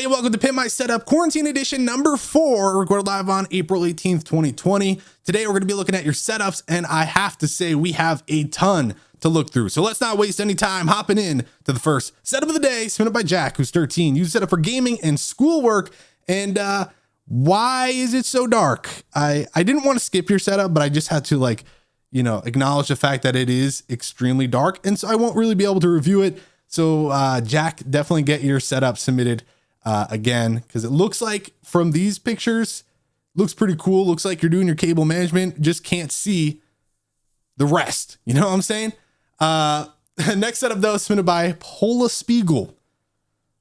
everybody, welcome to Pimp My Setup Quarantine Edition number 4, recorded live on April 18th, 2020. Today, we're going to be looking at your setups, and I have to say, we have a ton to look through. So let's not waste any time hopping in to the first setup of the day, submitted by Jack, who's 13. Use setup for gaming and schoolwork. And why is it so dark? I didn't want to skip your setup, but I just had to acknowledge the fact that it is extremely dark. And so I won't really be able to review it. So Jack, definitely get your setup submitted again, because it looks like from these pictures, looks pretty cool. Looks like you're doing your cable management, just can't see the rest. You know what I'm saying? Next setup though, submitted by Pola Spiegel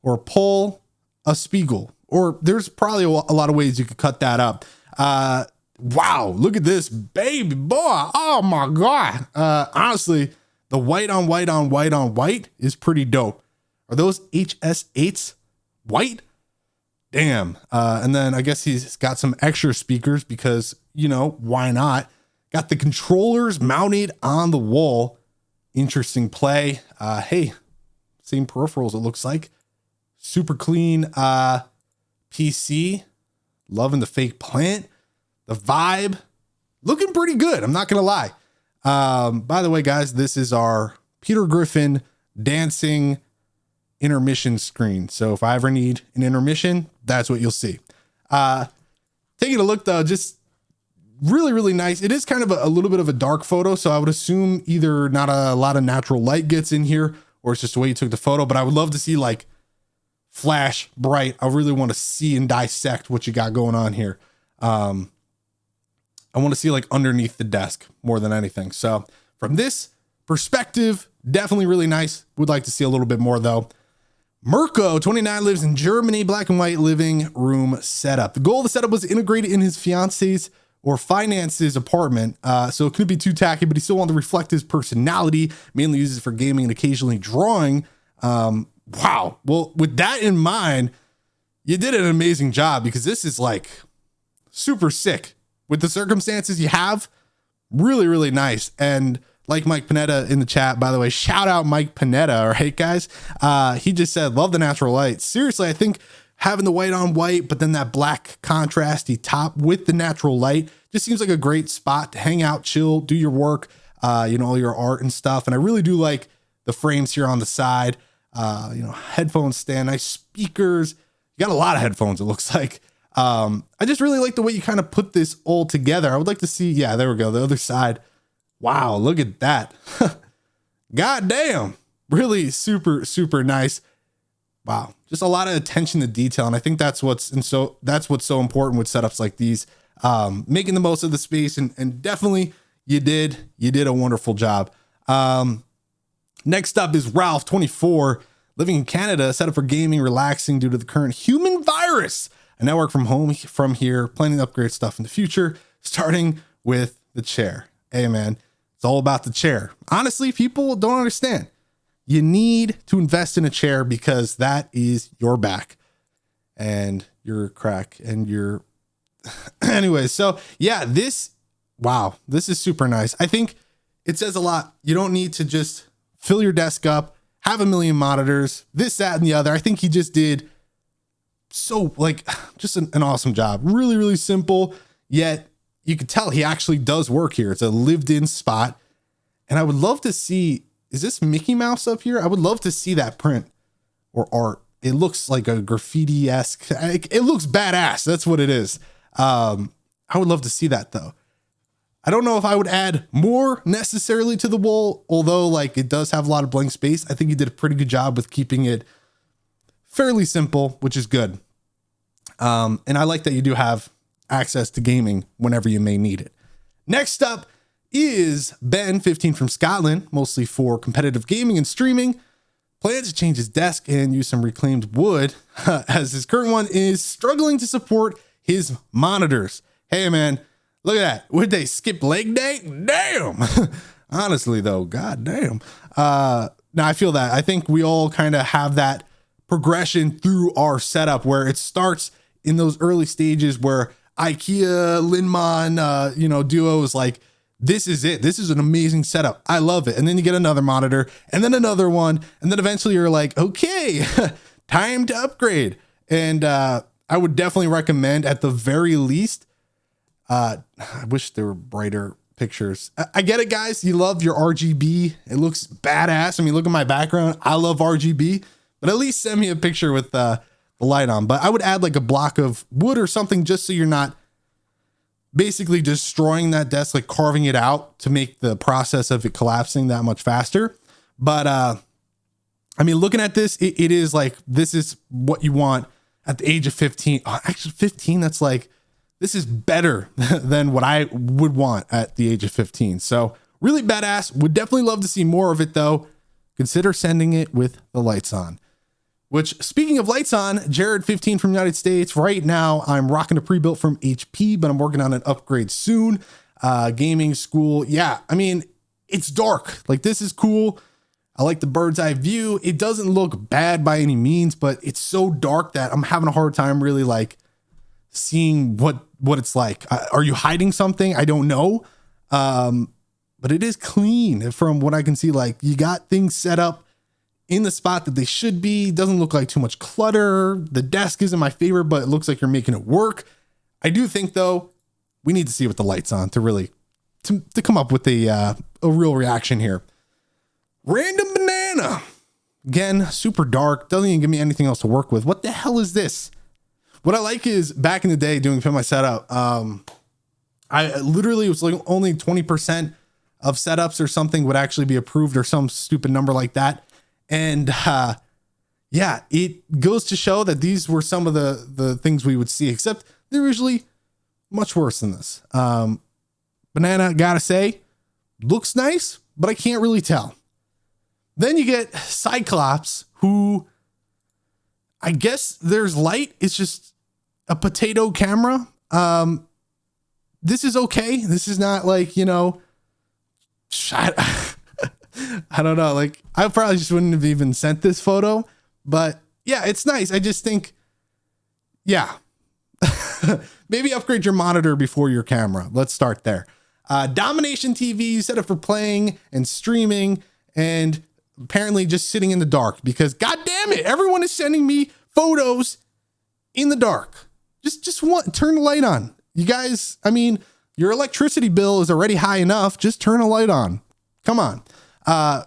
or Pol a Spiegel, or there's probably a lot of ways you could cut that up. Wow, look at this baby boy. Oh my God. Honestly, the white on white on white on white is pretty dope. Are those HS8s white? Damn. And then I guess he's got some extra speakers because, why not? Got the controllers mounted on the wall. Interesting play. Hey, same peripherals, it looks like. Super clean PC. Loving the fake plant. The vibe. Looking pretty good, I'm not going to lie. By the way, guys, this is our Peter Griffin dancing intermission screen. So if I ever need an intermission, that's what you'll see. Taking a look though, just really, really nice. It is kind of a little bit of a dark photo. So I would assume either not a lot of natural light gets in here, or it's just the way you took the photo, but I would love to see like flash bright. I really want to see and dissect what you got going on here. I want to see like underneath the desk more than anything. So from this perspective, definitely really nice. Would like to see a little bit more though. Mirko, 29, lives in Germany, black and white living room setup. The goal of the setup was to integrate it in his fiance's or finance's apartment. So it couldn't be too tacky, but he still wanted to reflect his personality, mainly uses it for gaming and occasionally drawing. Wow. Well, with that in mind, you did an amazing job because this is like super sick with the circumstances you have. Really, really nice. And like Mike Panetta in the chat, by the way, shout out Mike Panetta. All right, guys. He just said, love the natural light. Seriously, I think having the white on white, but then that black contrasty top with the natural light just seems like a great spot to hang out, chill, do your work, all your art and stuff. And I really do like the frames here on the side, headphone stand, nice speakers. You got a lot of headphones, it looks like. I just really like the way you kind of put this all together. I would like to see, yeah, there we go. The other side. Wow, look at that. God damn. Really super, super nice. Wow. Just a lot of attention to detail. And I think that's what's so important with setups like these. Making the most of the space, and definitely you did a wonderful job. Next up is Ralph, 24, living in Canada, set up for gaming, relaxing due to the current human virus. I now work from home from here, planning to upgrade stuff in the future, starting with the chair. Hey man, it's all about the chair. Honestly, people don't understand. You need to invest in a chair because that is your back and your crack and your anyways. So yeah, this is super nice. I think it says a lot. You don't need to just fill your desk up, have a million monitors, this, that, and the other. I think he just did just an awesome job. Really, really simple, yet you could tell he actually does work here. It's a lived in spot. And I would love to see, is this Mickey Mouse up here? I would love to see that print or art. It looks like a graffiti-esque. It looks badass. That's what it is. I would love to see that though. I don't know if I would add more necessarily to the wall, although it does have a lot of blank space. I think he did a pretty good job with keeping it fairly simple, which is good. And I like that you do have access to gaming whenever you may need it. Next up is Ben, 15, from Scotland, mostly for competitive gaming and streaming. Plans to change his desk and use some reclaimed wood as his current one is struggling to support his monitors. Hey man, look at that. Would they skip leg day? Damn. Honestly though, god damn. Now I feel that. I think we all kind of have that progression through our setup where it starts in those early stages where IKEA, Linman, Duo is like, this is it. This is an amazing setup. I love it. And then you get another monitor and then another one. And then eventually you're like, okay, time to upgrade. And I would definitely recommend, at the very least, I wish there were brighter pictures. I get it, guys. You love your RGB. It looks badass. I mean, look at my background. I love RGB, but at least send me a picture with the light on. But I would add like a block of wood or something, just so you're not basically destroying that desk, like carving it out to make the process of it collapsing that much faster. But I mean, looking at this, it is like, this is what you want at the age of 15. Oh, actually 15, that's like, this is better than what I would want at the age of 15. So really badass. Would definitely love to see more of it though. Consider sending it with the lights on. Which, speaking of lights on, Jared 15 from the United States. Right now, I'm rocking a pre-built from HP, but I'm working on an upgrade soon. Gaming school. Yeah, I mean, it's dark. Like, this is cool. I like the bird's eye view. It doesn't look bad by any means, but it's so dark that I'm having a hard time really like seeing what it's like. Are you hiding something? I don't know. But it is clean from what I can see. Like, you got things set up in the spot that they should be. Doesn't look like too much clutter. The desk isn't my favorite, but it looks like you're making it work. I do think though, we need to see with the lights on to really, to come up with a real reaction here. Random banana. Again, super dark. Doesn't even give me anything else to work with. What the hell is this? What I like is, back in the day doing Pimp My Setup, I literally was like only 20% of setups or something would actually be approved, or some stupid number like that. And yeah, it goes to show that these were some of the things we would see, except they're usually much worse than this. Banana, gotta say, looks nice, but I can't really tell. Then you get Cyclops, who, I guess there's light. It's just a potato camera. This is okay. This is not like, you know, I don't know. Like, I probably just wouldn't have even sent this photo, but yeah, it's nice. I just think, yeah, maybe upgrade your monitor before your camera. Let's start there. Domination TV, set up for playing and streaming, and apparently just sitting in the dark, because god damn it, everyone is sending me photos in the dark. Just turn the light on. You guys, I mean, your electricity bill is already high enough. Just turn a light on. Come on.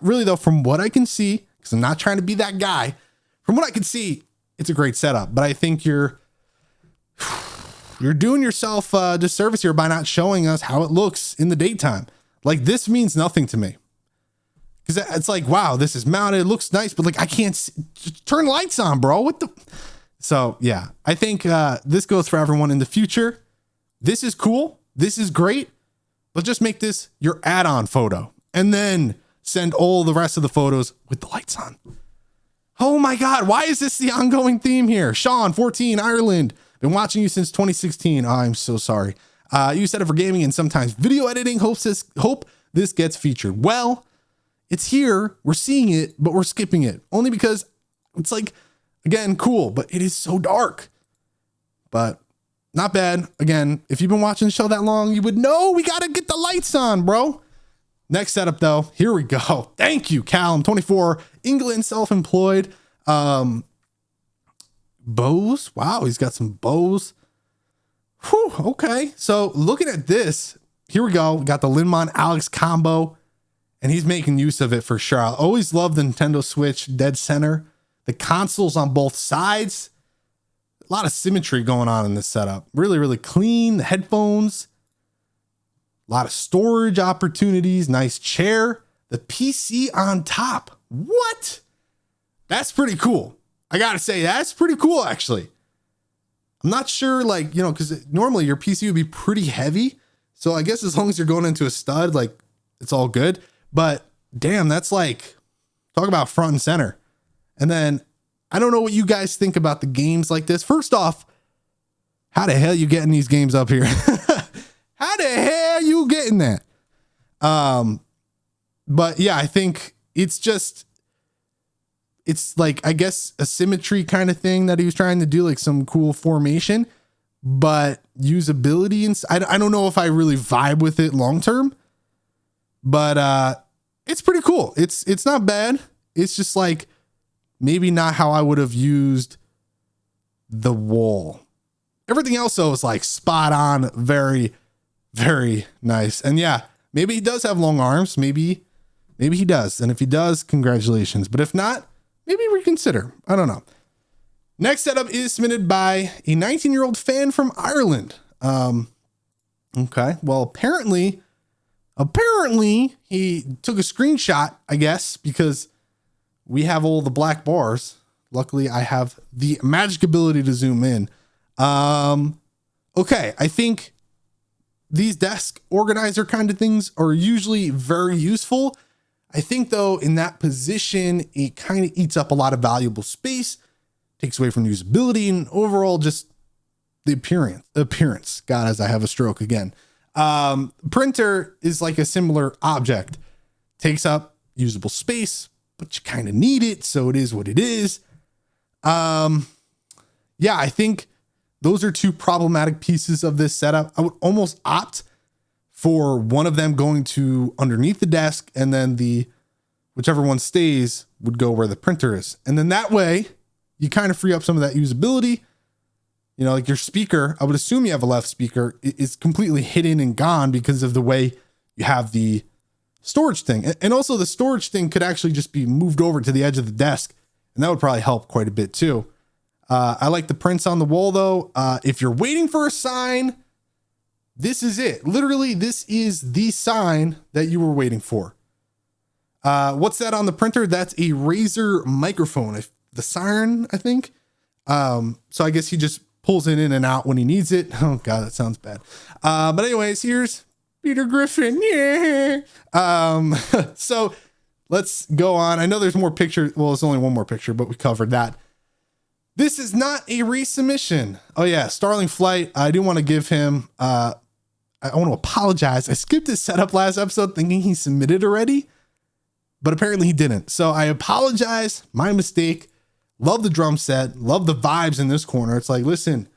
Really though, from what I can see, because I'm not trying to be that guy, from what I can see, it's a great setup, but I think you're doing yourself a disservice here by not showing us how it looks in the daytime. Like, this means nothing to me. Because it's like, wow, this is mounted. It looks nice, but like, I can't see. Just turn lights on, bro. What the? So yeah, I think this goes for everyone in the future. This is cool. This is great. But just make this your add-on photo, and then send all the rest of the photos with the lights on. Oh my God. Why is this the ongoing theme here? Sean, 14, Ireland. Been watching you since 2016. Oh, I'm so sorry. You set it for gaming and sometimes video editing. Hope this gets featured. Well, it's here. We're seeing it, but we're skipping it only because it's like, again, cool, but it is so dark. But not bad. Again, if you've been watching the show that long, you would know we got to get the lights on, bro. Next setup though. Here we go. Thank you, Callum, 24, England, self-employed. Bows. Wow, he's got some bows. Whew, okay. So looking at this, here we go. We got the Linmon Alex combo, and he's making use of it for sure. I always love the Nintendo Switch dead center. The consoles on both sides. A lot of symmetry going on in this setup. Really, really clean. The headphones. A lot of storage opportunities. Nice chair. The PC on top. What? That's pretty cool. I gotta say, that's pretty cool, actually. I'm not sure, like, you know, because normally your PC would be pretty heavy. So I guess as long as you're going into a stud, like, it's all good. But damn, that's like, talk about front and center. And then I don't know what you guys think about the games like this. First off, how the hell you getting these games up here? How the hell you getting that? But yeah, I think it's just, it's like, I guess a symmetry kind of thing that he was trying to do, like some cool formation, but usability. And I don't know if I really vibe with it long-term, but, it's pretty cool. It's not bad. It's just like, maybe not how I would have used the wall. Everything else though is like spot on, very, very nice. And yeah, maybe he does have long arms. Maybe he does. And if he does, congratulations. But if not, maybe reconsider. I don't know. Next setup is submitted by a 19-year-old fan from Ireland. Okay. Well, apparently he took a screenshot, I guess, because we have all the black bars. Luckily, I have the magic ability to zoom in. Okay. I think these desk organizer kind of things are usually very useful. I think though, in that position, it kind of eats up a lot of valuable space, takes away from usability, and overall just the appearance. God, as I have a stroke again. Printer is like a similar object, takes up usable space, but you kind of need it. So it is what it is. Yeah, I think those are two problematic pieces of this setup. I would almost opt for one of them going to underneath the desk, and then whichever one stays would go where the printer is. And then that way you kind of free up some of that usability. You know, like your speaker, I would assume you have a left speaker, is completely hidden and gone because of the way you have the storage thing. And also the storage thing could actually just be moved over to the edge of the desk, and that would probably help quite a bit too. I like the prints on the wall though. If you're waiting for a sign, this is it. Literally, this is the sign that you were waiting for. What's that on the printer? That's a Razer microphone. The siren, I think. So I guess he just pulls it in and out when he needs it. Oh God, that sounds bad. But anyways, here's Peter Griffin. Yeah. So let's go on. I know there's more pictures. Well, it's only one more picture, but we covered that. This is not a resubmission. Oh yeah, Starling Flight. I do want to give him, I want to apologize. I skipped his setup last episode thinking he submitted already, but apparently he didn't. So I apologize. My mistake. Love the drum set. Love the vibes in this corner. It's like, listen,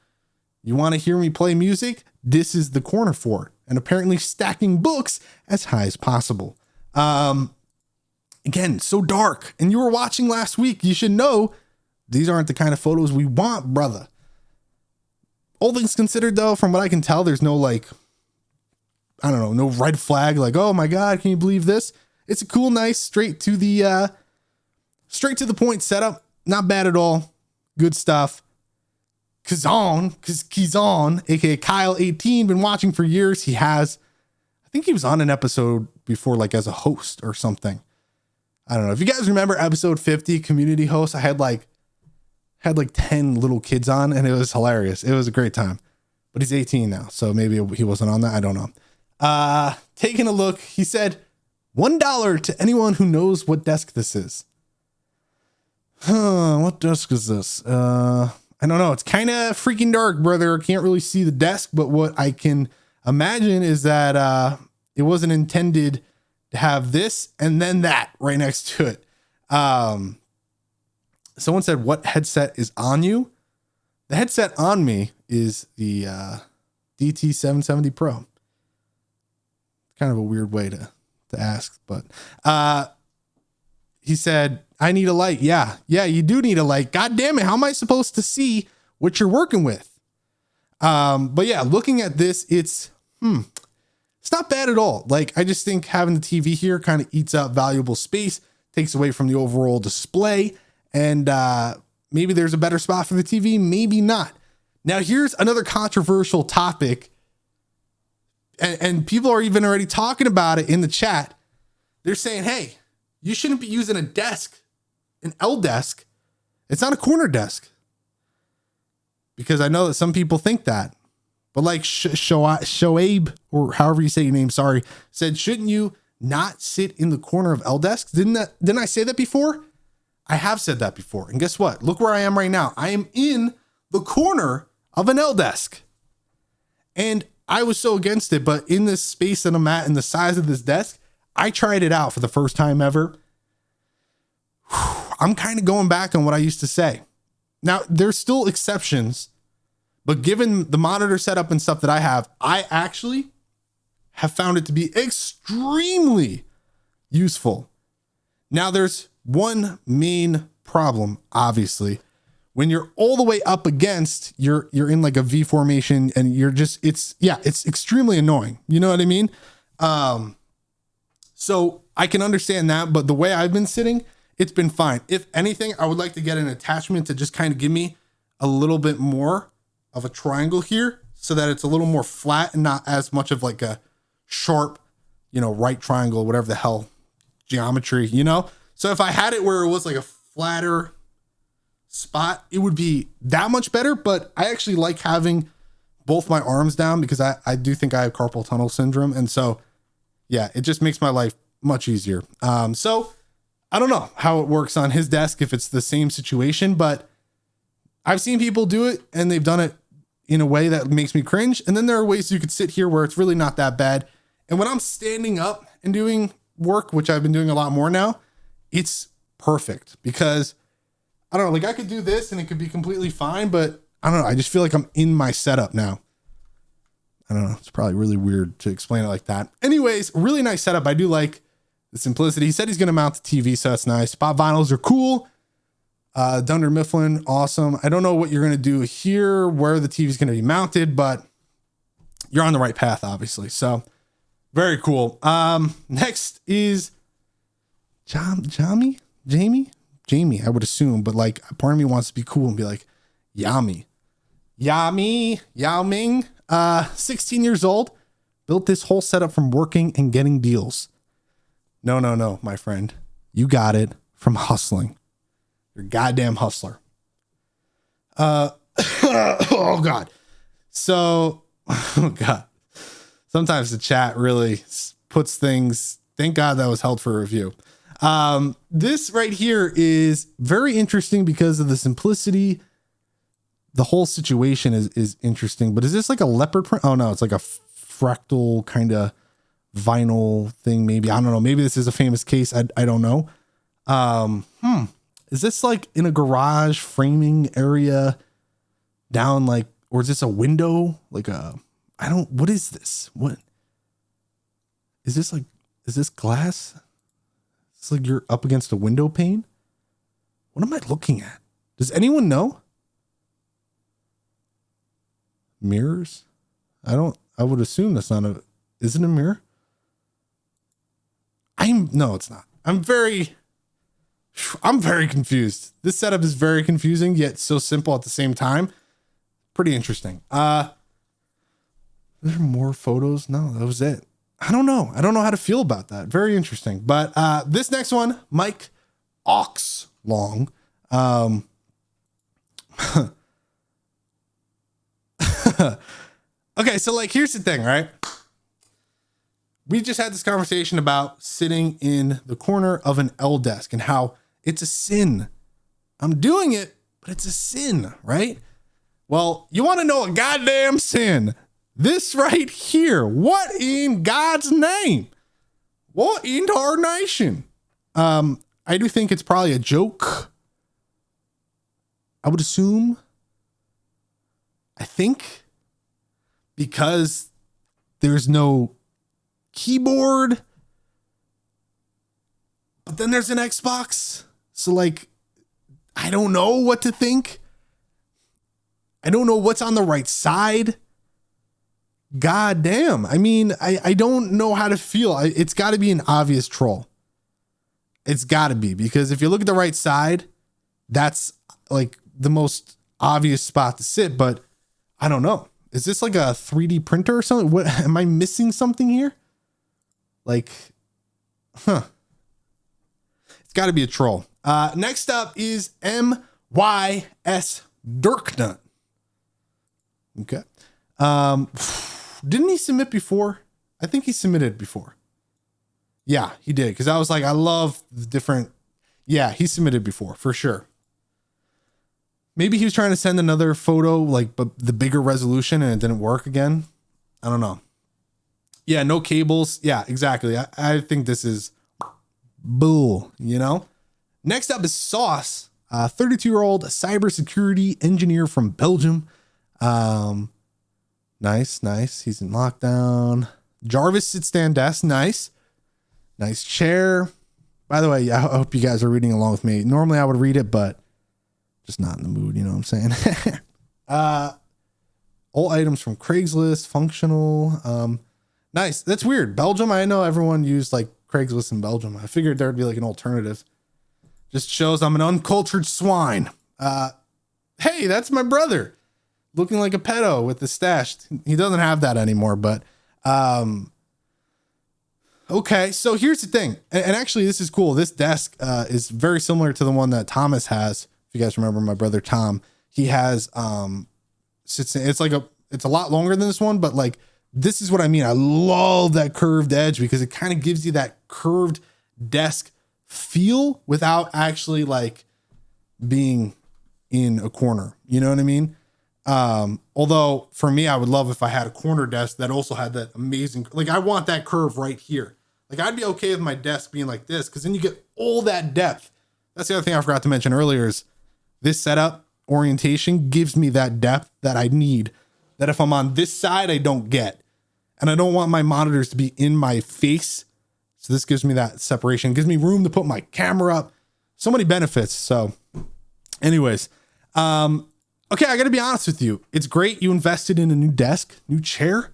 you want to hear me play music? This is the corner for it. And apparently stacking books as high as possible. Again, so dark. And you were watching last week. You should know these aren't the kind of photos we want, brother. All things considered though, from what I can tell, there's no like, I don't know, no red flag. Like, oh my God, can you believe this? It's a cool, nice, straight to the point setup. Not bad at all. Good stuff. Kizon, aka Kyle18, been watching for years. I think he was on an episode before, like as a host or something. I don't know. If you guys remember episode 50, community host, I had like 10 little kids on, and it was hilarious. It was a great time. But he's 18 now, so maybe he wasn't on that. I don't know. Taking a look, he said $1 to anyone who knows what desk this is. What desk is this? I don't know. It's kind of freaking dark, brother. I can't really see the desk, but what I can imagine is that it wasn't intended to have this and then that right next to it. Someone said, what headset is on you? The headset on me is the DT770 Pro. Kind of a weird way to ask, but he said, I need a light. Yeah, you do need a light. God damn it. How am I supposed to see what you're working with? But yeah, looking at this, it's not bad at all. Like, I just think having the TV here kind of eats up valuable space, takes away from the overall display, and maybe there's a better spot for the TV, maybe not. Now, here's another controversial topic, and people are even already talking about it in the chat. They're saying, hey, you shouldn't be using a desk, an L desk. It's not a corner desk. Because I know that some people think that. But like Shoaib, or however you say your name, sorry, said, shouldn't you not sit in the corner of L desks? Didn't I say that before? I have said that before. And guess what? Look where I am right now. I am in the corner of an L desk. And I was so against it, but in this space that I'm at and the size of this desk, I tried it out for the first time ever. I'm kind of going back on what I used to say. Now, there's still exceptions, but given the monitor setup and stuff that I have, I actually have found it to be extremely useful. Now, there's one main problem, obviously, when you're all the way up against, you're in like a V formation, and you're just, it's extremely annoying. You know what I mean? So I can understand that, but the way I've been sitting, it's been fine. If anything, I would like to get an attachment to just kind of give me a little bit more of a triangle here, so that it's a little more flat and not as much of like a sharp, right triangle, whatever the hell geometry, So if I had it where it was like a flatter spot, it would be that much better. But I actually like having both my arms down, because I do think I have carpal tunnel syndrome. And so, yeah, it just makes my life much easier. So I don't know how it works on his desk, if it's the same situation, but I've seen people do it and they've done it in a way that makes me cringe. And then there are ways you could sit here where it's really not that bad. And when I'm standing up and doing work, which I've been doing a lot more now, it's perfect, because I don't know, like I could do this and it could be completely fine, but I don't know. I just feel like I'm in my setup now. I don't know. It's probably really weird to explain it like that. Anyways, really nice setup. I do like the simplicity. He said he's going to mount the TV, so that's nice. Spot vinyls are cool. Dunder Mifflin, awesome. I don't know what you're going to do here, where the TV is going to be mounted, but you're on the right path, obviously. So very cool. Next is Jamie, I would assume, but like part of me wants to be cool and be like Yao Ming, 16 years old, built this whole setup from working and getting deals. No, my friend, you got it from hustling. You're a goddamn hustler. Oh God. So, oh God. Sometimes the chat really puts things. Thank God that was held for review. This right here is very interesting because of the simplicity. The whole situation is interesting, but is this like a leopard print? Oh no, it's like a fractal kind of vinyl thing. Maybe, I don't know. Maybe this is a famous case. I don't know. Is this like in a garage framing area down like, or is this a window? Like what is this? What is this like? Is this glass? It's like you're up against a window pane. What am I looking at? Does anyone know? Mirrors? I would assume that's not is it a mirror? No, it's not. I'm very confused. This setup is very confusing, yet so simple at the same time. Pretty interesting. There are more photos. No, that was it. I don't know how to feel about that. Very interesting. But this next one, Mike Oxlong. Okay, so like here's the thing, right? We just had this conversation about sitting in the corner of an L desk and how it's a sin. I'm doing it, but it's a sin, right? Well, you want to know a goddamn sin? This right here. What in God's name? What in tarnation? I do think it's probably a joke. I would assume. I think because there's no keyboard, but then there's an Xbox. So like, I don't know what to think. I don't know what's on the right side. God damn. I mean, I don't know how to feel. It's got to be an obvious troll. It's got to be, because if you look at the right side, that's like the most obvious spot to sit, but I don't know. Is this like a 3D printer or something? What, am I missing something here? Like, it's got to be a troll. Next up is MYS Dirknut. Okay. Didn't he submit before? I think he submitted before. Yeah, he did. Cause I was like, I love the different. Yeah, he submitted before for sure. Maybe he was trying to send another photo, like, but the bigger resolution, and it didn't work again. I don't know. Yeah, no cables. Yeah, exactly. I think this is bull, you know? Next up is Sauce, a 32-year-old cybersecurity engineer from Belgium. Nice. He's in lockdown. Jarvis sit-stand desk. Nice chair. By the way, I hope you guys are reading along with me. Normally I would read it, but Just not in the mood, you know what I'm saying? All items from Craigslist, functional. Nice. That's weird. Belgium, I know everyone used like Craigslist in Belgium. I figured there'd be like an alternative. Just shows I'm an uncultured swine. Hey, that's my brother. Looking like a pedo with the stash. He doesn't have that anymore, but okay. So here's the thing. And actually this is cool. This desk is very similar to the one that Thomas has. If you guys remember my brother Tom, he has it's a lot longer than this one, but like this is what I mean. I love that curved edge because it kind of gives you that curved desk feel without actually like being in a corner. You know what I mean? Although for me, I would love if I had a corner desk that also had that amazing, like I want that curve right here. Like I'd be okay with my desk being like this, because then you get all that depth. That's the other thing I forgot to mention earlier is this setup orientation gives me that depth that I need, that if I'm on this side, I don't get. And I don't want my monitors to be in my face. So this gives me that separation, gives me room to put my camera up. So many benefits. So anyways, okay, I got to be honest with you. It's great. You invested in a new desk, new chair.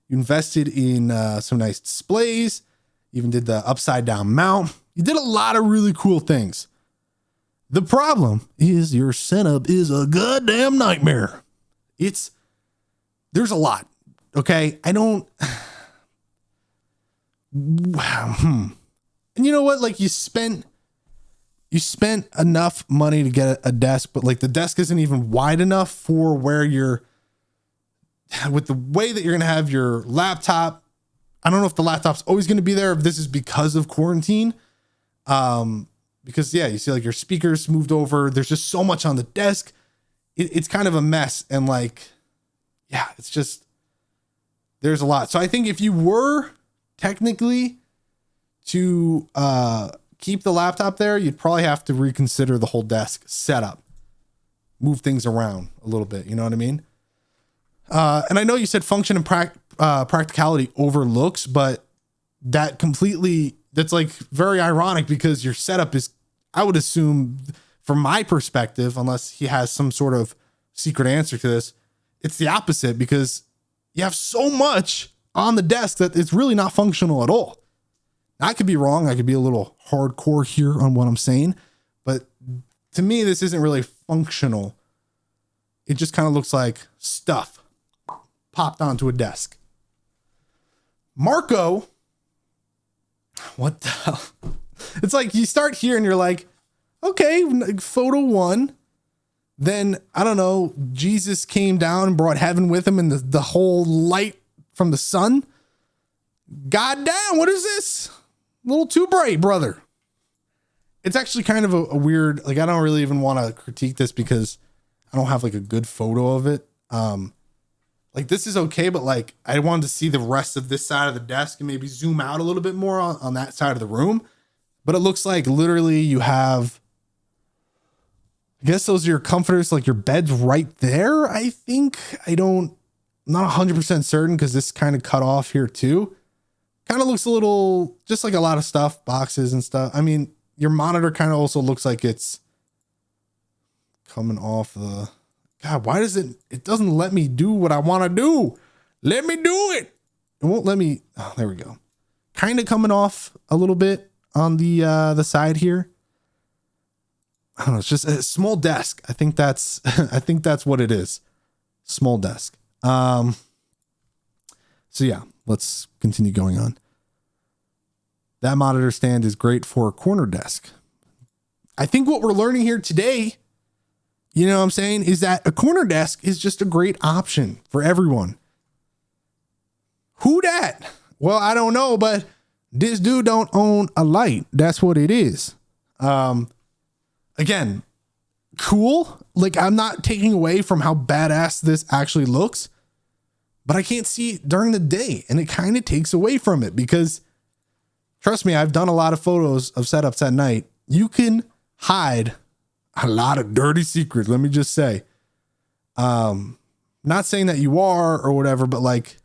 You invested in some nice displays. You even did the upside down mount. You did a lot of really cool things. The problem is your setup is a goddamn nightmare. There's a lot. Okay. And you know what? Like you spent enough money to get a desk, but like the desk isn't even wide enough for where with the way that you're going to have your laptop. I don't know if the laptop's always going to be there, if this is because of quarantine. Because yeah, you see like your speakers moved over. There's just so much on the desk. It's kind of a mess. And like, yeah, it's just, there's a lot. So I think if you were technically to, keep the laptop there, you'd probably have to reconsider the whole desk setup, move things around a little bit. You know what I mean? And I know you said function and practicality overlooks, but that's like very ironic because your setup is, I would assume from my perspective, unless he has some sort of secret answer to this, it's the opposite because you have so much on the desk that it's really not functional at all. I could be wrong. I could be a little hardcore here on what I'm saying, but to me, this isn't really functional. It just kind of looks like stuff popped onto a desk. Marco, what the hell? It's like you start here and you're like, okay, photo one. Then, I don't know, Jesus came down and brought heaven with him and the whole light from the sun. God damn, what is this? A little too bright, brother. It's actually kind of a weird, like, I don't really even want to critique this because I don't have like a good photo of it. Like this is okay, but like I wanted to see the rest of this side of the desk and maybe zoom out a little bit more on that side of the room. But it looks like literally you have, I guess those are your comforters, like your bed's right there. I think I'm not 100% certain because this kind of cut off here too. Kind of looks a little, just like a lot of stuff, boxes and stuff. I mean, your monitor kind of also looks like it's coming off the, God, why does it doesn't let me do what I want to do. Let me do it. It won't let me. Oh, there we go. Kind of coming off a little bit on the side here. I don't know. It's just a small desk. I think that's what it is. Small desk. So yeah, let's continue going on. That monitor stand is great for a corner desk. I think what we're learning here today, you know what I'm saying, is that a corner desk is just a great option for everyone. Who dat? Well, I don't know, but this dude don't own a light. That's what it is. Again, cool. Like I'm not taking away from how badass this actually looks, but I can't see it during the day. And it kind of takes away from it because trust me, I've done a lot of photos of setups at night. You can hide a lot of dirty secrets. Let me just say, not saying that you are or whatever, but like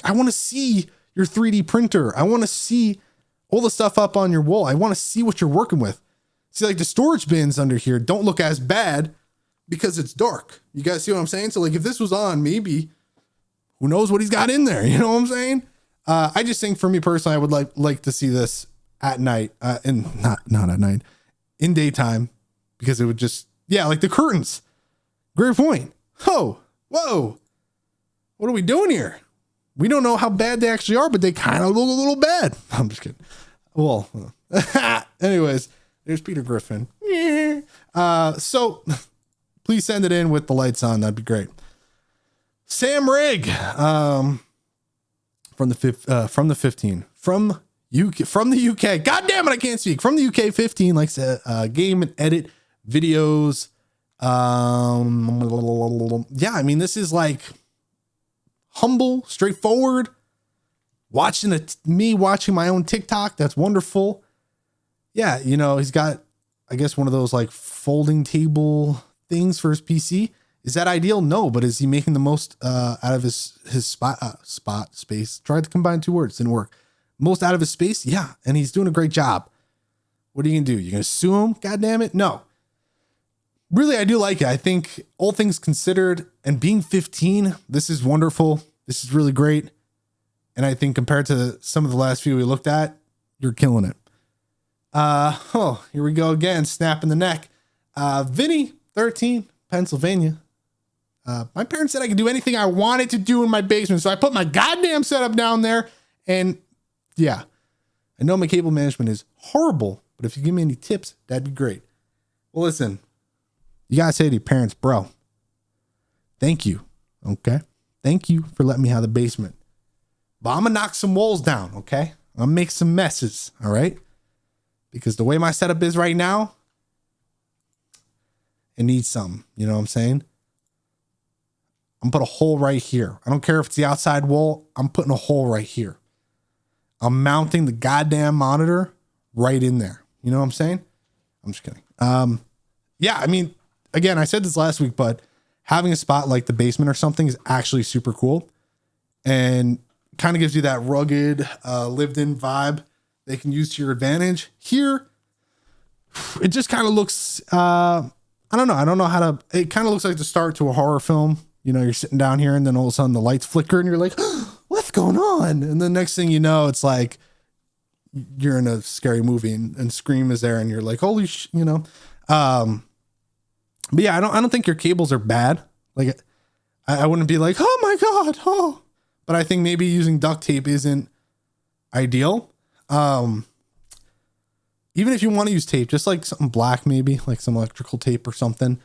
I want to see your 3D printer. I want to see all the stuff up on your wall. I want to see what you're working with. See, like the storage bins under here don't look as bad because it's dark. You guys see what I'm saying? So like if this was on, maybe who knows what he's got in there? You know what I'm saying? I just think for me personally, I would like to see this at night, and not at night, in daytime, because it would just, yeah, like the curtains. Great point. Oh, whoa. What are we doing here? We don't know how bad they actually are, but they kind of look a little bad. I'm just kidding. Well, anyways, there's Peter Griffin. So please send it in with the lights on. That'd be great. Sam Rigg, from the 15, from the UK. God damn it, I can't speak. From the UK, 15 likes to game and edit videos. Yeah, I mean, this is like humble, straightforward. Me watching my own TikTok. That's wonderful. Yeah, you know, he's got, I guess, one of those like folding table things for his PC. Is that ideal? No, but is he making the most out of his spot space? Tried to combine two words, didn't work. Most out of his space? Yeah, and he's doing a great job. What are you gonna do? You're gonna sue him? God damn it. No. Really, I do like it. I think all things considered, and being 15, this is wonderful. This is really great. And I think compared to some of the last few we looked at, you're killing it. Here we go again. Snapping the neck. Vinny, 13, Pennsylvania. My parents said I could do anything I wanted to do in my basement. So I put my goddamn setup down there. And yeah, I know my cable management is horrible, but if you give me any tips, that'd be great. Well, listen, you gotta say to your parents, bro, thank you. Okay. Thank you for letting me have the basement. But I'm gonna knock some walls down. Okay. I'm gonna make some messes. All right. Because the way my setup is right now, it needs some, you know what I'm saying? I'm gonna put a hole right here. I don't care if it's the outside wall. I'm putting a hole right here. I'm mounting the goddamn monitor right in there. You know what I'm saying? I'm just kidding. Yeah, I mean, again, I said this last week, but having a spot like the basement or something is actually super cool and kind of gives you that rugged, lived in vibe they can use to your advantage. Here, it just kind of looks, I don't know how to, it kind of looks like the start to a horror film. You know, you're sitting down here and then all of a sudden the lights flicker and you're like, what's going on? And the next thing you know, it's like you're in a scary movie and Scream is there and you're like, holy you know. But yeah, I don't think your cables are bad. Like I wouldn't be like, oh my God. Oh, but I think maybe using duct tape isn't ideal. Even if you want to use tape, just like something black, maybe like some electrical tape or something.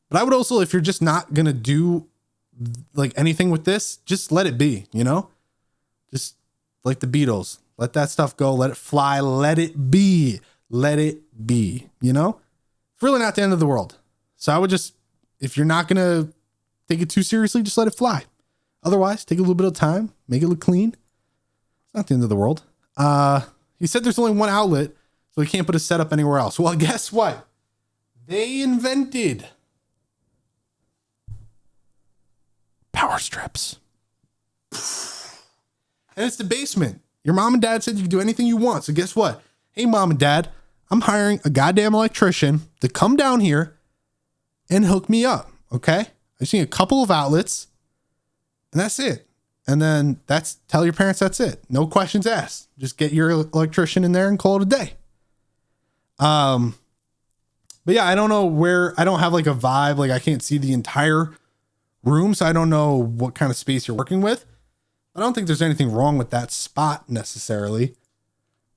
But I would also, if you're just not going to do like anything with this, just let it be, you know, just like the Beatles, let that stuff go, let it fly, let it be, you know, it's really not the end of the world. So I would just, if you're not going to take it too seriously, just let it fly. Otherwise, take a little bit of time, make it look clean. It's not the end of the world. He said there's only one outlet, so he can't put a setup anywhere else. Well, guess what? They invented power strips. And it's the basement. Your mom and dad said you can do anything you want. So guess what? Hey, mom and dad, I'm hiring a goddamn electrician to come down here and hook me up. Okay. I just need a couple of outlets and that's it. And then tell your parents that's it. No questions asked. Just get your electrician in there and call it a day. But yeah, I don't know where, I don't have like a vibe. Like I can't see the entire room. So I don't know what kind of space you're working with. I don't think there's anything wrong with that spot necessarily.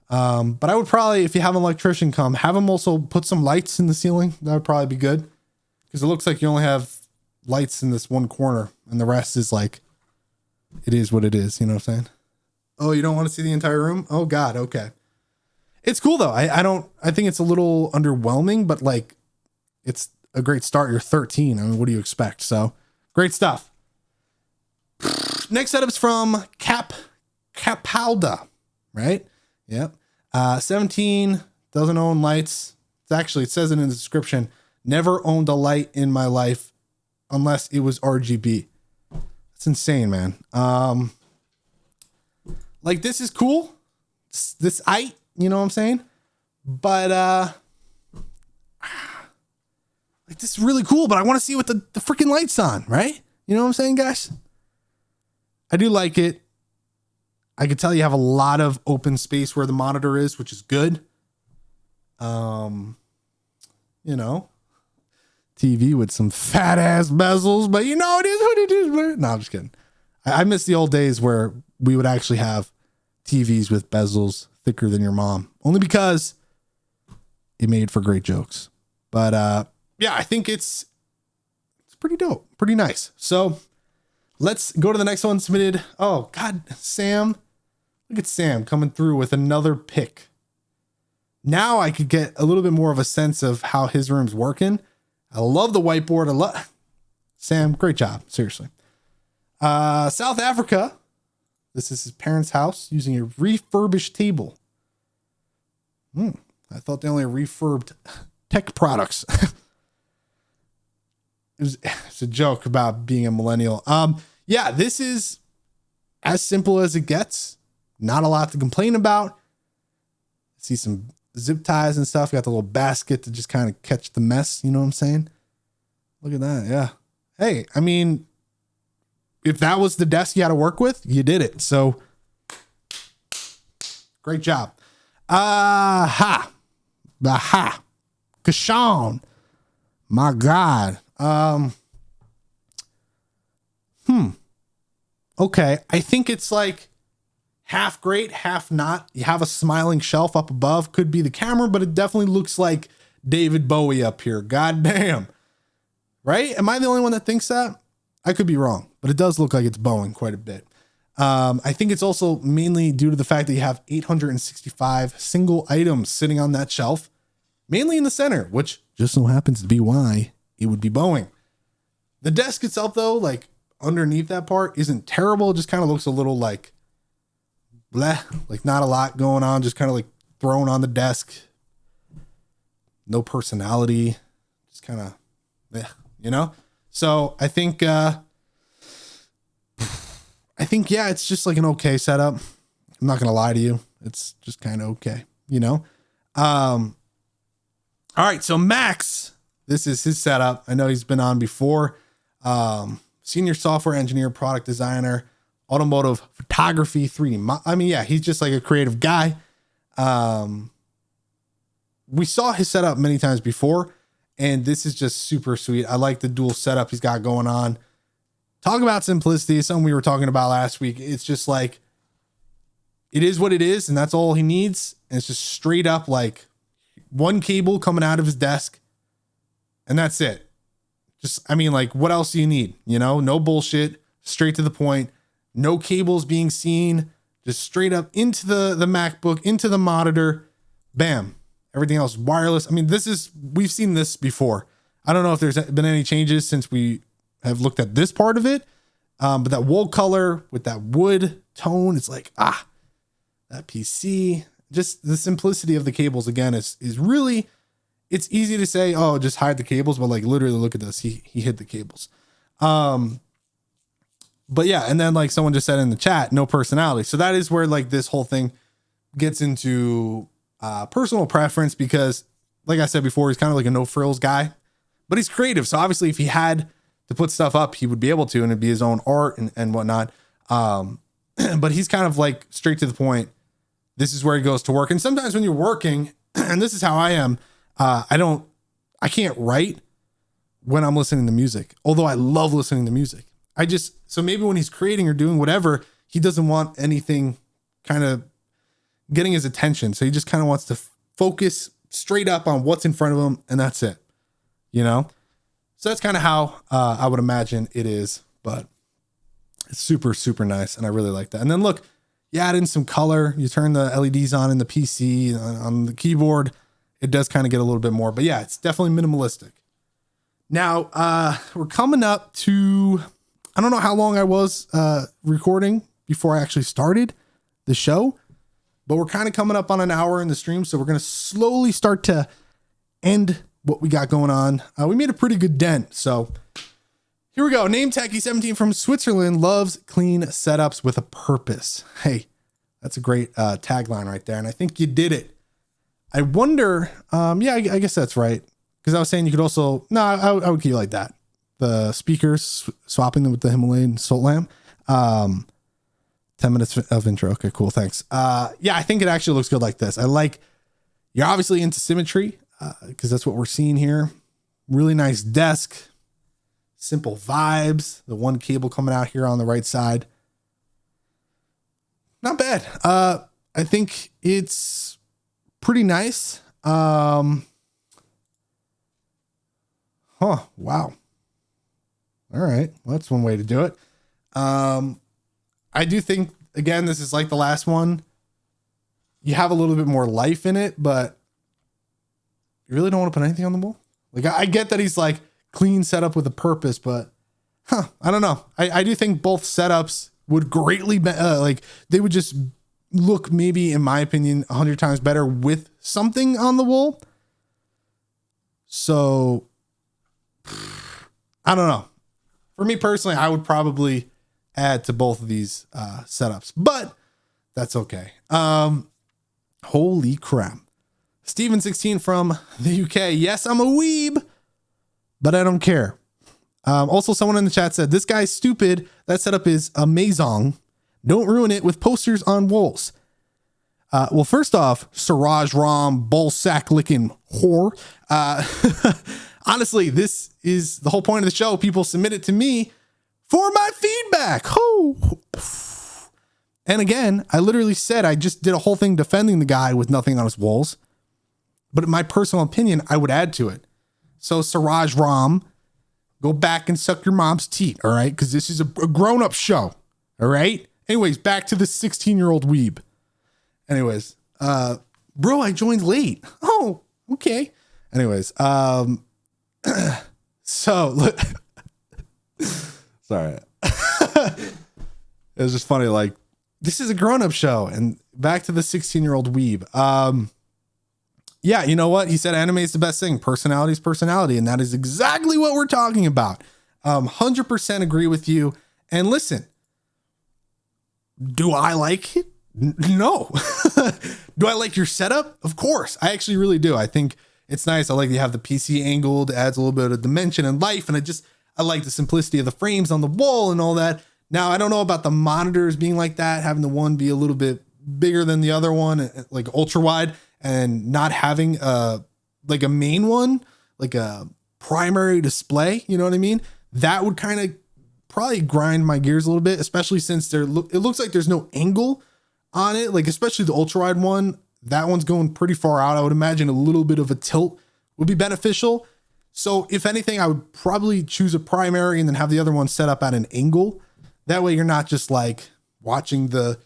But I would probably, if you have an electrician come, have him also put some lights in the ceiling. That would probably be good. Because it looks like you only have lights in this one corner and the rest is like, it is what it is. You know what I'm saying? Oh, you don't want to see the entire room? Oh God. Okay. It's cool though. I think it's a little underwhelming, but like it's a great start. You're 13. I mean, what do you expect? So great stuff. Next setup's from Capalda, right? Yep. 17, doesn't own lights. It says it in the description. Never owned a light in my life unless it was RGB. It's insane, man. Like this is cool. You know what I'm saying? But Like, this is really cool, but I want to see what the freaking light's on, right? You know what I'm saying, guys? I do like it. I could tell you have a lot of open space where the monitor is, which is good. You know, TV with some fat ass bezels, but you know, it is what it is, man. No, I'm just kidding. I miss the old days where we would actually have TVs with bezels thicker than your mom, only because it made for great jokes. But yeah, I think it's pretty dope, pretty nice. So let's go to the next one submitted. Oh God, Sam, look at Sam coming through with another pick. Now I could get a little bit more of a sense of how his room's working. I love the whiteboard. Sam, great job. Seriously. South Africa. This is his parents' house using a refurbished table. I thought they only refurbed tech products. It's a joke about being a millennial. Yeah, this is as simple as it gets. Not a lot to complain about. See some zip ties and stuff. Got the little basket to just kind of catch the mess. You know what I'm saying? Look at that. Yeah. Hey, I mean, if that was the desk you had to work with, you did it. So great job. Kashawn. My God. Okay. I think it's like half great, half not. You have a smiling shelf up above, could be the camera, but it definitely looks like David Bowie up here. God damn. Right? Am I the only one that thinks that? I could be wrong, but it does look like it's bowing quite a bit. I think it's also mainly due to the fact that you have 865 single items sitting on that shelf, mainly in the center, which just so happens to be why it would be bowing. The desk itself, though, like underneath that part isn't terrible. It just kind of looks a little like bleh, like not a lot going on, just kind of like thrown on the desk. No personality, just kind of, you know? So I think, yeah, it's just like an okay setup. I'm not going to lie to you. It's just kind of okay, you know? All right. So Max, this is his setup. I know he's been on before. Senior software engineer, product designer, automotive photography, 3D. I mean, yeah, he's just like a creative guy. We saw his setup many times before, and this is just super sweet. I like the dual setup he's got going on. Talk about simplicity, something we were talking about last week. It's just like, it is what it is, and that's all he needs. And it's just straight up like one cable coming out of his desk, and that's it. Just, I mean, like, what else do you need? You know, no bullshit, straight to the point, no cables being seen, just straight up into the MacBook, into the monitor, bam. Everything else wireless. I mean, we've seen this before. I don't know if there's been any changes since we have looked at this part of it. But that wool color with that wood tone, it's like, that PC, just the simplicity of the cables again is really, it's easy to say, oh, just hide the cables, but like literally look at this. He hid the cables. But yeah. And then like someone just said in the chat, no personality. So that is where like this whole thing gets into personal preference, because like I said before, he's kind of like a no frills guy, but he's creative. So obviously if he had to put stuff up, he would be able to, and it'd be his own art and whatnot. But he's kind of like straight to the point. This is where he goes to work. And sometimes when you're working, and this is how I am, I can't write when I'm listening to music, although I love listening to music. So maybe when he's creating or doing whatever, he doesn't want anything kind of getting his attention. So he just kind of wants to focus straight up on what's in front of him, and that's it, you know? So that's kind of how I would imagine it is, but it's super, super nice. And I really like that. And then look, you add in some color, you turn the LEDs on in the PC, on the keyboard, it does kind of get a little bit more, but yeah, it's definitely minimalistic. Now, we're coming up to, I don't know how long I was recording before I actually started the show, but we're kind of coming up on an hour in the stream. So we're going to slowly start to end what we got going on. We made a pretty good dent. So here we go. Name Techie17 from Switzerland loves clean setups with a purpose. Hey, that's a great tagline right there. And I think you did it. I wonder, yeah, I guess that's right. because I was saying you could also, no, I would keep it like that. The speakers, swapping them with the Himalayan salt lamp. 10 minutes of intro. Okay, cool. Thanks. Yeah, I think it actually looks good like this. You're obviously into symmetry because that's what we're seeing here. Really nice desk, simple vibes. The one cable coming out here on the right side. Not bad. I think it's pretty nice. Wow. All right. Well, that's one way to do it. I do think, again, this is like the last one. You have a little bit more life in it, but you really don't want to put anything on the wall. Like, I get that he's like clean setup with a purpose, but I don't know. I do think both setups would greatly they would just look, maybe in my opinion, 100 times better with something on the wall. So I don't know. For me personally, I would probably add to both of these setups, but that's okay. Holy crap. Steven16 from the UK. Yes, I'm a weeb, but I don't care. Also, someone in the chat said, this guy's stupid. That setup is amazing. Don't ruin it with posters on walls. Well, first off, Siraj Ram, bull sack licking whore. Honestly, this is the whole point of the show. People submit it to me for my feedback. Oh. And again, I literally said I just did a whole thing defending the guy with nothing on his walls. But in my personal opinion, I would add to it. So Siraj Ram, go back and suck your mom's teeth, all right? Because this is a grown-up show, all right? Anyways, back to the 16-year-old weeb. Anyways, bro, I joined late. Oh, okay. Anyways, so look, sorry. It was just funny. Like, this is a grown-up show, and back to the 16-year-old weeb. Yeah, you know what? He said anime is the best thing. Personality is personality. And that is exactly what we're talking about. 100% agree with you. And listen, do I like it? No. Do I like your setup? Of course. I actually really do. I think it's nice. I like you have the PC angled. It adds a little bit of dimension and life. And I like the simplicity of the frames on the wall and all that. Now, I don't know about the monitors being like that, having the one be a little bit bigger than the other one, like ultra wide, and not having like a main one, like a primary display. You know what I mean? That would kind of probably grind my gears a little bit, especially since it looks like there's no angle on it. Like, especially the ultra wide one, that one's going pretty far out. I would imagine a little bit of a tilt would be beneficial. So if anything, I would probably choose a primary and then have the other one set up at an angle. That way you're not just like watching the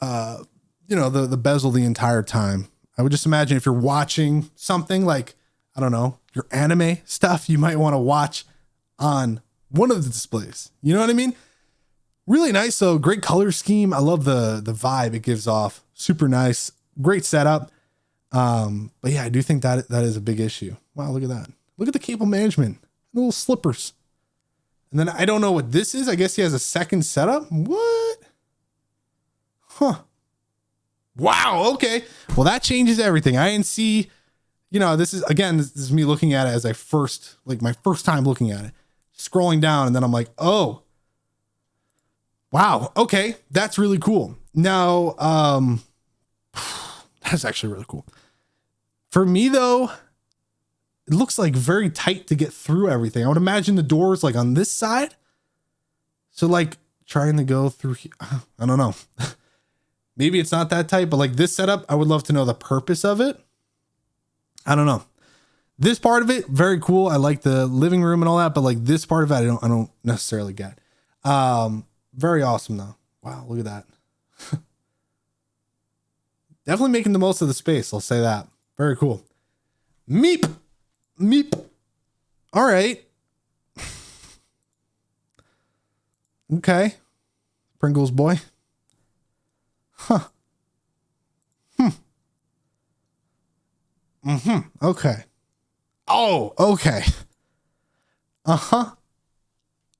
bezel the entire time. I would just imagine if you're watching something like, I don't know, your anime stuff, you might want to watch on one of the displays. You know what I mean? Really nice. So great color scheme. I love the vibe it gives off. Super nice. Great setup. But yeah, I do think that is a big issue. Wow, look at that. Look at the cable management. Little slippers. And then I don't know what this is. I guess he has a second setup. What? Huh. Wow. Okay. Well, that changes everything. I didn't see, this is me looking at it as my first time looking at it, scrolling down. And then I'm like, oh, wow. Okay. That's really cool. Now, that's actually really cool. For me though, it looks like very tight to get through everything. I would imagine the doors like on this side. So like trying to go through here, I don't know. Maybe it's not that tight, but like this setup, I would love to know the purpose of it. I don't know. This part of it, very cool. I like the living room and all that, but like this part of it, I don't necessarily get. Very awesome though. Wow, look at that. Definitely making the most of the space. I'll say that. Very cool. Meep. All right. Okay. Pringles boy. Huh. Okay. Oh, okay. Uh-huh.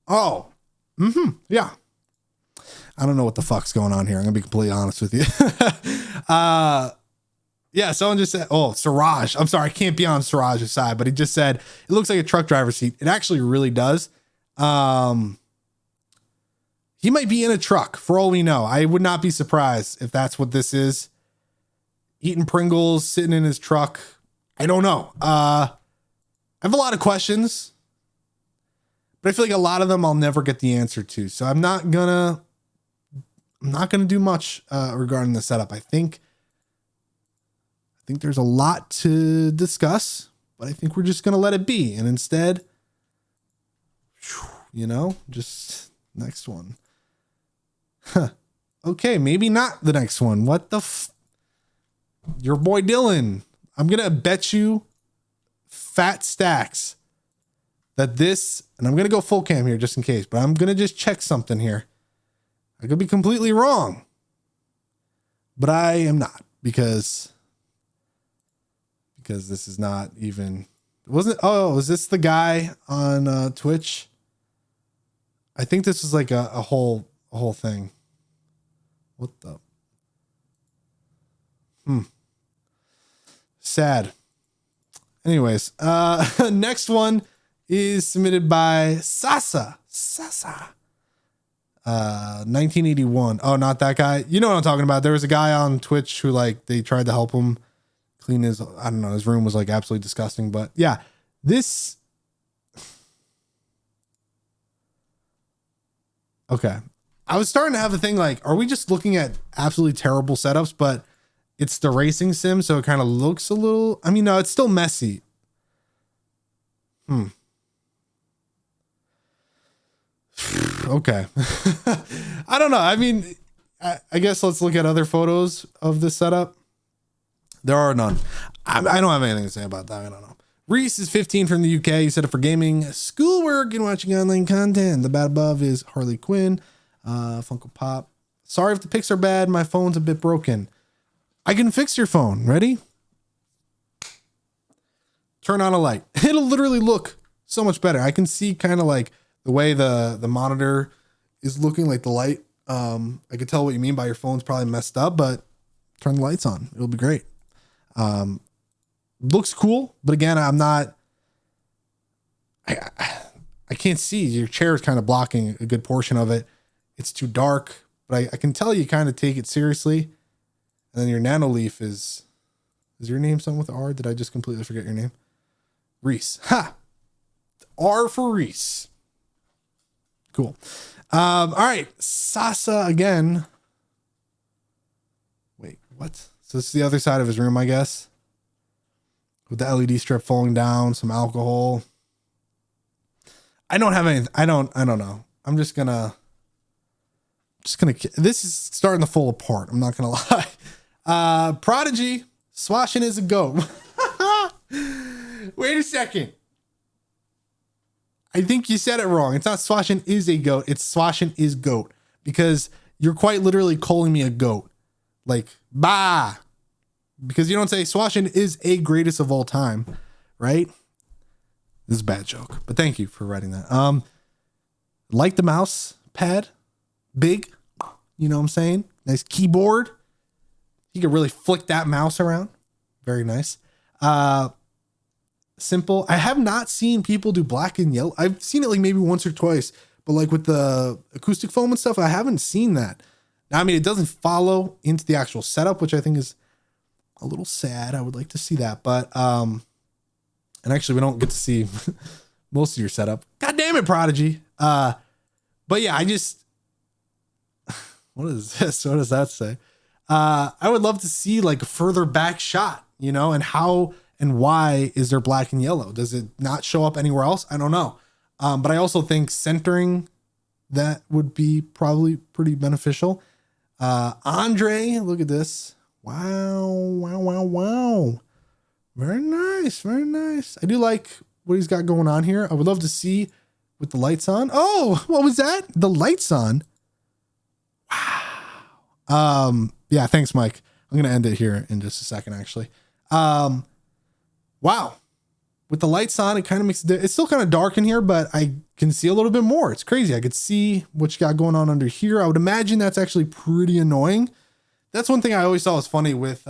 Oh. Yeah. I don't know what the fuck's going on here. I'm gonna be completely honest with you. Yeah, someone just said, oh, Siraj. I'm sorry, I can't be on Siraj's side, but he just said it looks like a truck driver's seat. It actually really does. He might be in a truck for all we know. I would not be surprised if that's what this is. Eating Pringles, sitting in his truck. I don't know. I have a lot of questions, but I feel like a lot of them I'll never get the answer to. So I'm not gonna do much regarding the setup. I think there's a lot to discuss, but I think we're just gonna let it be. And instead, just next one. Okay, maybe not the next one. What the your boy Dylan. I'm gonna bet you fat stacks that this, and I'm gonna go full cam here just in case, but I'm gonna just check something here. I could be completely wrong, but I am not because this is not even, is this the guy on Twitch? I think this was like a whole thing. What the? Sad. Anyways, next one is submitted by Sasa. 1981. Oh, not that guy. You know what I'm talking about. There was a guy on Twitch who they tried to help him clean his, I don't know, his room was absolutely disgusting. But yeah, this. Okay. I was starting to have a thing are we just looking at absolutely terrible setups, but it's the racing sim, so it kind of looks a little, no, it's still messy. Okay. I don't know. I guess let's look at other photos of this setup. There are none. I don't have anything to say about that. I don't know. Reese is 15 from the UK. He set up for gaming, schoolwork, and watching online content. The bad above is Harley Quinn, Funko Pop. Sorry if the pics are bad. My phone's a bit broken. I can fix your phone. Ready? Turn on a light. It'll literally look so much better. I can see kind of the way the monitor is looking, the light. I could tell what you mean by your phone's probably messed up, but turn the lights on. It'll be great. Looks cool, but again, I'm not. I can't see. Your chair is kind of blocking a good portion of it. It's too dark, but I can tell you kind of take it seriously. And then your nano leaf is your name something with R? Did I just completely forget your name? Reese. Ha! R for Reese. Cool. All right. Sasa again. Wait, what? So this is the other side of his room, I guess. With the LED strip falling down, some alcohol. I don't have anything. I don't know. I'm just gonna, this is starting to fall apart. I'm not gonna lie. Prodigy, swashin is a goat. Wait a second. I think you said it wrong. It's not swashin is a goat. It's swashin is goat, because you're quite literally calling me a goat. Bah. Because you don't say swashin is a greatest of all time, right? This is a bad joke, but thank you for writing that. Like the mouse pad, big, you know what I'm saying? Nice keyboard. You can really flick that mouse around. Very nice. Simple. I have not seen people do black and yellow. I've seen it maybe once or twice, but with the acoustic foam and stuff, I haven't seen that. Now, it doesn't follow into the actual setup, which I think is a little sad. I would like to see that, but, and actually we don't get to see most of your setup. God damn it, Prodigy. But yeah, what is this? What does that say? I would love to see a further back shot, and how and why is there black and yellow? Does it not show up anywhere else? I don't know. But I also think centering that would be probably pretty beneficial. Andre, look at this. Wow. Very nice. Very nice. I do like what he's got going on here. I would love to see with the lights on. Oh, what was that? The lights on. Wow. Yeah, thanks, Mike. I'm going to end it here in just a second, actually. Wow. With the lights on, it kind of makes it's still kind of dark in here, but I can see a little bit more. It's crazy. I could see what you got going on under here. I would imagine that's actually pretty annoying. That's one thing I always thought was funny with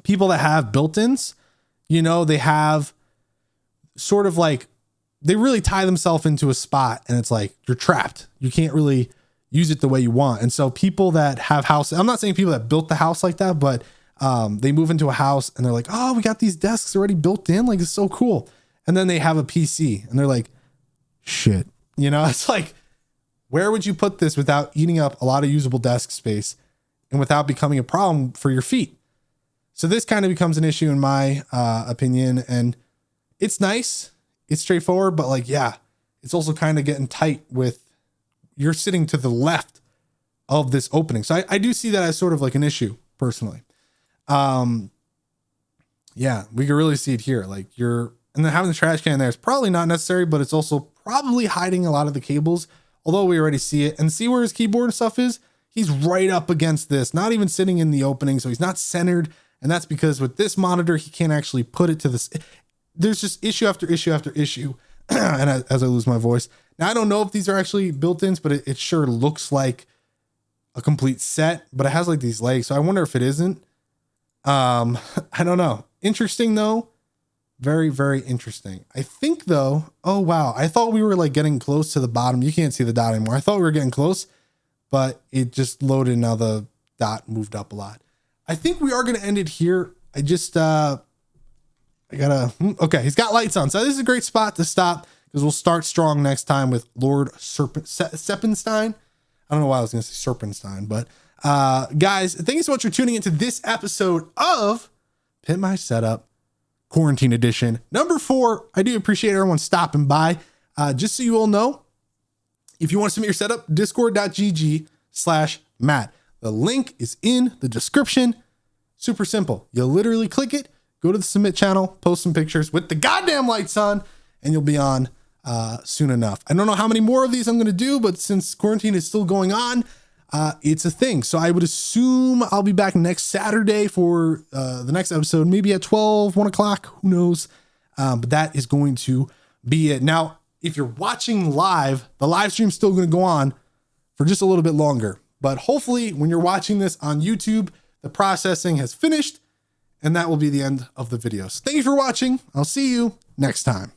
people that have built-ins, you know, they have sort of like, they really tie themselves into a spot and it's like, you're trapped. You can't really use it the way you want. And so people that have houses, I'm not saying people that built the house like that, but they move into a house and they're like, oh, we got these desks already built in. Like, it's so cool. And then they have a PC and they're like, shit, you know, it's like, where would you put this without eating up a lot of usable desk space and without becoming a problem for your feet? So this kind of becomes an issue in my opinion. And it's nice. It's straightforward, but like, yeah, it's also kind of getting tight with, you're sitting to the left of this opening. So I do see that as sort of like an issue personally. Yeah, we can really see it here. Like and then having the trash can there is probably not necessary, but it's also probably hiding a lot of the cables, although we already see it. And see where his keyboard and stuff is? He's right up against this, not even sitting in the opening. So he's not centered. And that's because with this monitor, he can't actually put it to this. There's just issue after issue after issue. And as I lose my voice. Now, I don't know if these are actually built-ins, but it sure looks like a complete set, but it has like these legs. So I wonder if it isn't. I don't know. Interesting though. Very, very interesting. I think though, oh wow, I thought we were like getting close to the bottom. You can't see the dot anymore. I thought we were getting close, but it just loaded. Now the dot moved up a lot. I think we are going to end it here. I just, okay, he's got lights on. So this is a great spot to stop because we'll start strong next time with Lord Seppenstein. I don't know why I was going to say Serpenstein, but guys, thank you so much for tuning into this episode of Pimp My Setup Quarantine Edition number 4. I do appreciate everyone stopping by. Just so you all know, if you want to submit your setup, discord.gg/Matt. The link is in the description. Super simple. You'll literally click it, go to the submit channel, post some pictures with the goddamn lights on, and you'll be on soon enough. I don't know how many more of these I'm going to do, but since quarantine is still going on, it's a thing. So I would assume I'll be back next Saturday for the next episode, maybe at 1 o'clock, who knows? But that is going to be it. Now, if you're watching live, the live stream's still going to go on for just a little bit longer. But hopefully when you're watching this on YouTube, the processing has finished and that will be the end of the video. So thank you for watching. I'll see you next time.